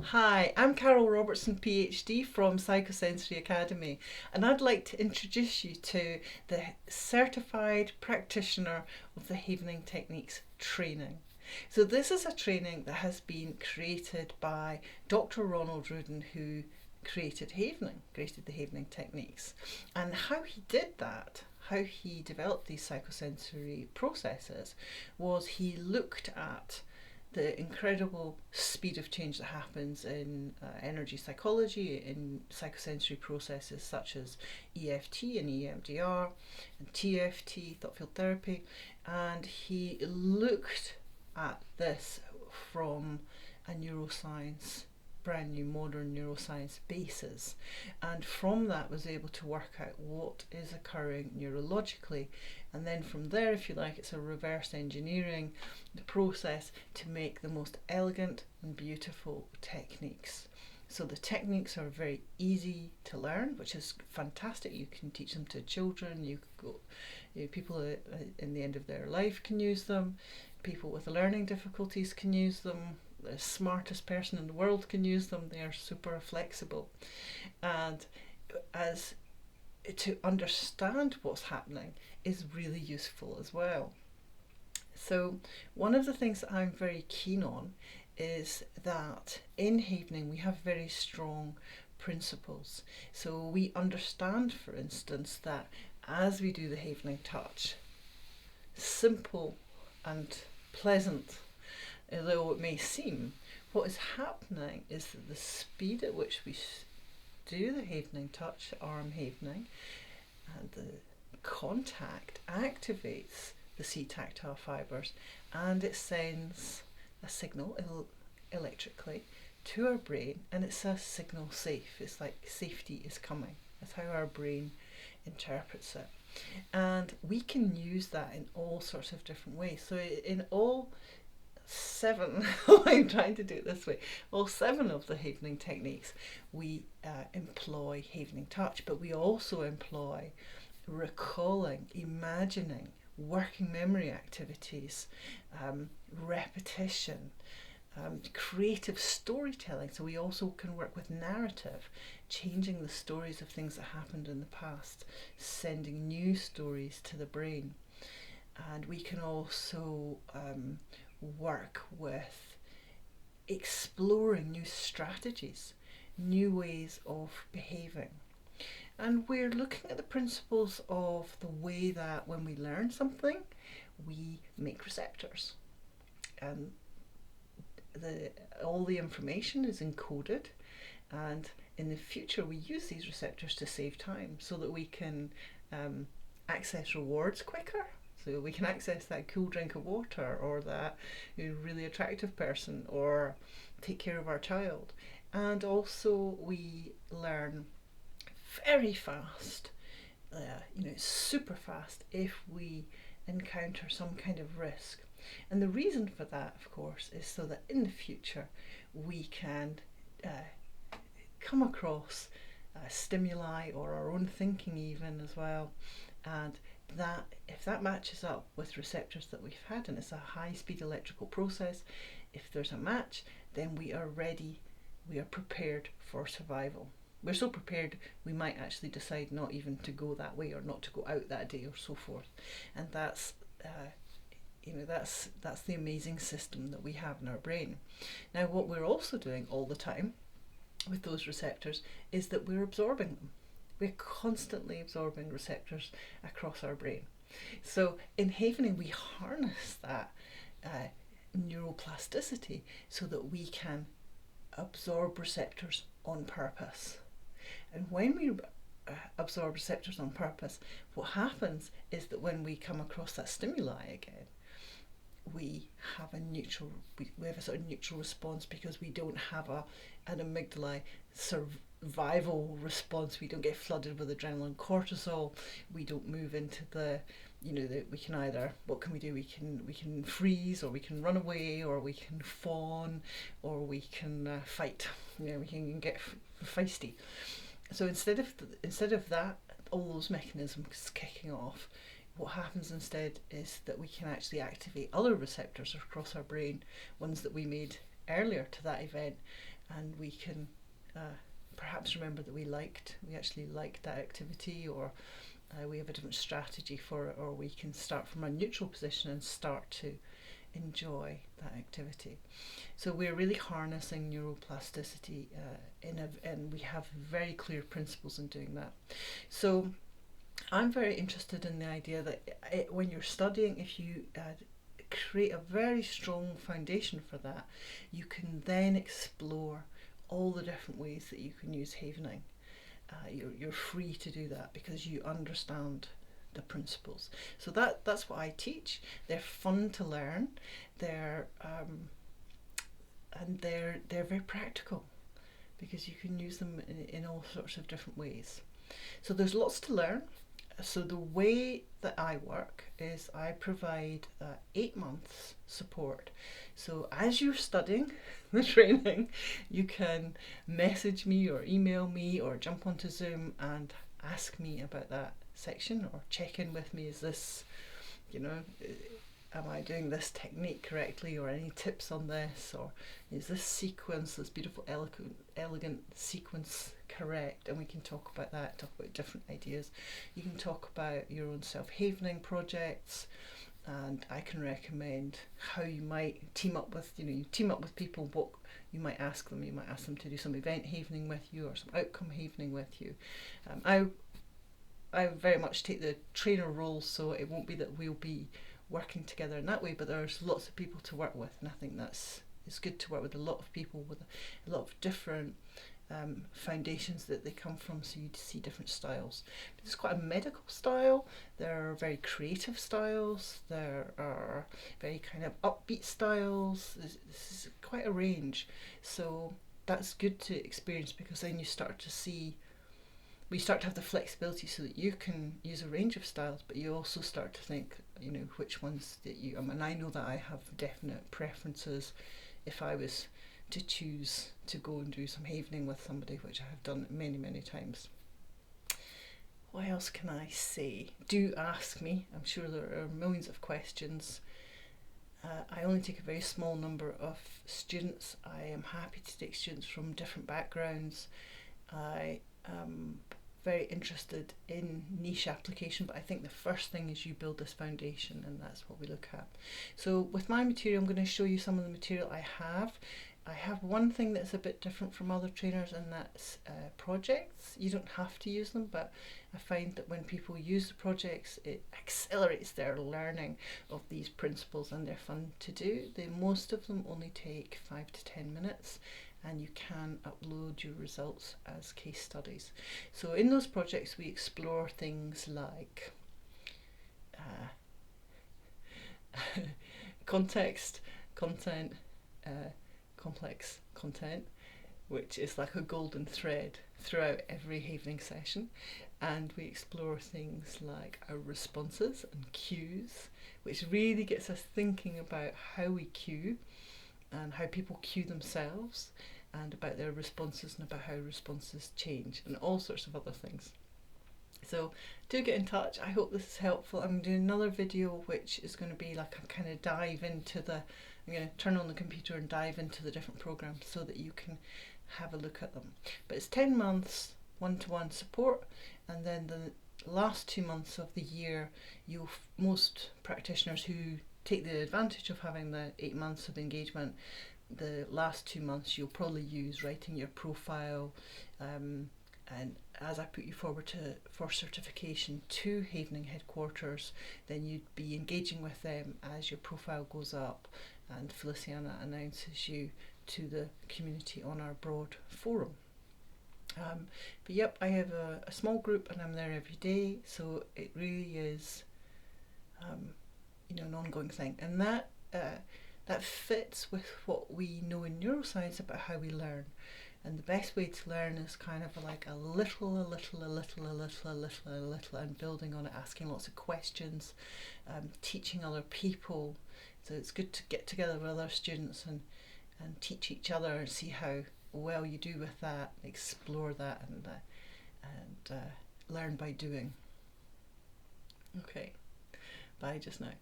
Hi, I'm Carol Robertson PhD from Psychosensory Academy, and I'd like to introduce you to the Certified Practitioner of the Havening Techniques training. So, this is a training that has been created by Dr. Ronald Rudin, who created the Havening Techniques. And how he did that, how he developed these psychosensory processes, was he looked at the incredible speed of change that happens in energy psychology, in psychosensory processes such as EFT and EMDR and TFT, thought field therapy, and he looked at this from a neuroscience, brand new modern neuroscience basis, and from that was able to work out what is occurring neurologically, and then from there, if you like, it's a reverse engineering the process to make the most elegant and beautiful techniques. So the techniques are very easy to learn, which is fantastic. You can teach them to children. People in the end of their life can use them. People with learning difficulties can use them. The smartest person in the world can use them. They are super flexible, and as to understand what's happening is really useful as well. So one of the things that I'm very keen on is that in Havening we have very strong principles. So we understand, for instance, that as we do the Havening touch, simple and pleasant although it may seem, what is happening is that the speed at which we do the havening touch, arm havening, and the contact activates the C tactile fibres, and it sends a signal electrically to our brain, and it's a signal safe. It's like safety is coming. That's how our brain interprets it. And we can use that in all sorts of different ways. So in all seven, I'm trying to do it this way, all seven of the havening techniques, we employ havening touch, but we also employ recalling, imagining, working memory activities, repetition, creative storytelling. So we also can work with narrative, changing the stories of things that happened in the past, sending new stories to the brain. And we can also work with exploring new strategies, new ways of behaving. And we're looking at the principles of the way that when we learn something, we make receptors. And all the information is encoded, and in the future we use these receptors to save time so that we can access rewards quicker. So we can access that cool drink of water, or that really attractive person, or take care of our child. And also we learn very fast, super fast, if we encounter some kind of risk. And the reason for that, of course, is so that in the future we can come across stimuli, or our own thinking even as well, and that if that matches up with receptors that we've had, and it's a high speed electrical process, if there's a match, then we are ready, we are prepared for survival. We're so prepared we might actually decide not even to go that way, or not to go out that day, or so forth. And that's that's the amazing system that we have in our brain. Now what we're also doing all the time with those receptors is that we're absorbing them. We're constantly absorbing receptors across our brain. So in havening we harness that neuroplasticity so that we can absorb receptors on purpose. And when we absorb receptors on purpose, what happens is that when we come across that stimuli again, we have a sort of neutral response, because we don't have an amygdala survival response. We don't get flooded with adrenaline, cortisol. We don't move into we can either, what can we do? We can freeze, or we can run away, or we can fawn, or we can fight. We can get feisty. So instead of that, all those mechanisms kicking off, what happens instead is that we can actually activate other receptors across our brain, ones that we made earlier to that event, and we can perhaps remember that we actually liked that activity, or we have a different strategy for it, or we can start from a neutral position and start to enjoy that activity. So we're really harnessing neuroplasticity and we have very clear principles in doing that. So I'm very interested in the idea that when you're studying, if you create a very strong foundation for that, you can then explore all the different ways that you can use havening. You're free to do that because you understand the principles. So that's what I teach. They're fun to learn. They're very practical because you can use them in all sorts of different ways. So there's lots to learn. So the way that I work is I provide 8 months support. So as you're studying the training, you can message me or email me or jump onto Zoom and ask me about that section, or check in with me. Is this, am I doing this technique correctly, or any tips on this, or is this sequence, this beautiful elegant sequence, correct? And we can talk about that, talk about different ideas. You can talk about your own self-havening projects, and I can recommend how you might team up with, you team up with people, what you might ask them. You might ask them to do some event havening with you or some outcome havening with you. I very much take the trainer role, so it won't be that we'll be working together in that way, but there's lots of people to work with, and I think it's good to work with a lot of people with a lot of different foundations that they come from, so you see different styles. It's quite a medical style, there are very creative styles, there are very kind of upbeat styles. This is quite a range, so that's good to experience, because then we start to have the flexibility so that you can use a range of styles, but you also start to think, which ones that I know that I have definite preferences if I was to choose to go and do some havening with somebody, which I have done many, many times. What else can I say? Do ask me. I'm sure there are millions of questions. I only take a very small number of students. I am happy to take students from different backgrounds. I am very interested in niche application, but I think the first thing is you build this foundation, and that's what we look at. So with my material, I'm going to show you some of the material I have. I have one thing that's a bit different from other trainers, and that's projects. You don't have to use them, but I find that when people use the projects, it accelerates their learning of these principles, and they're fun to do. Most of them only take 5 to 10 minutes, and you can upload your results as case studies. So in those projects we explore things like context, content, complex content, which is like a golden thread throughout every havening session, and we explore things like our responses and cues, which really gets us thinking about how we cue and how people cue themselves, and about their responses and about how responses change, and all sorts of other things. So do get in touch. I hope this is helpful. I'm doing another video which is going to be like a kind of dive into I'm going to turn on the computer and dive into the different programs so that you can have a look at them. But it's 10 months one-to-one support, and then the last 2 months of the year, most practitioners who take the advantage of having the 8 months of engagement, the last 2 months you'll probably use writing your profile, and as I put you forward for certification to Havening Headquarters, then you'd be engaging with them as your profile goes up, and Feliciana announces you to the community on our broad forum. But yep, I have a small group, and I'm there every day, so it really is an ongoing thing, and that fits with what we know in neuroscience about how we learn. And the best way to learn is kind of like a little, and building on it, asking lots of questions, teaching other people. So it's good to get together with other students and teach each other and see how well you do with that, explore that, and learn by doing. Okay, bye just now.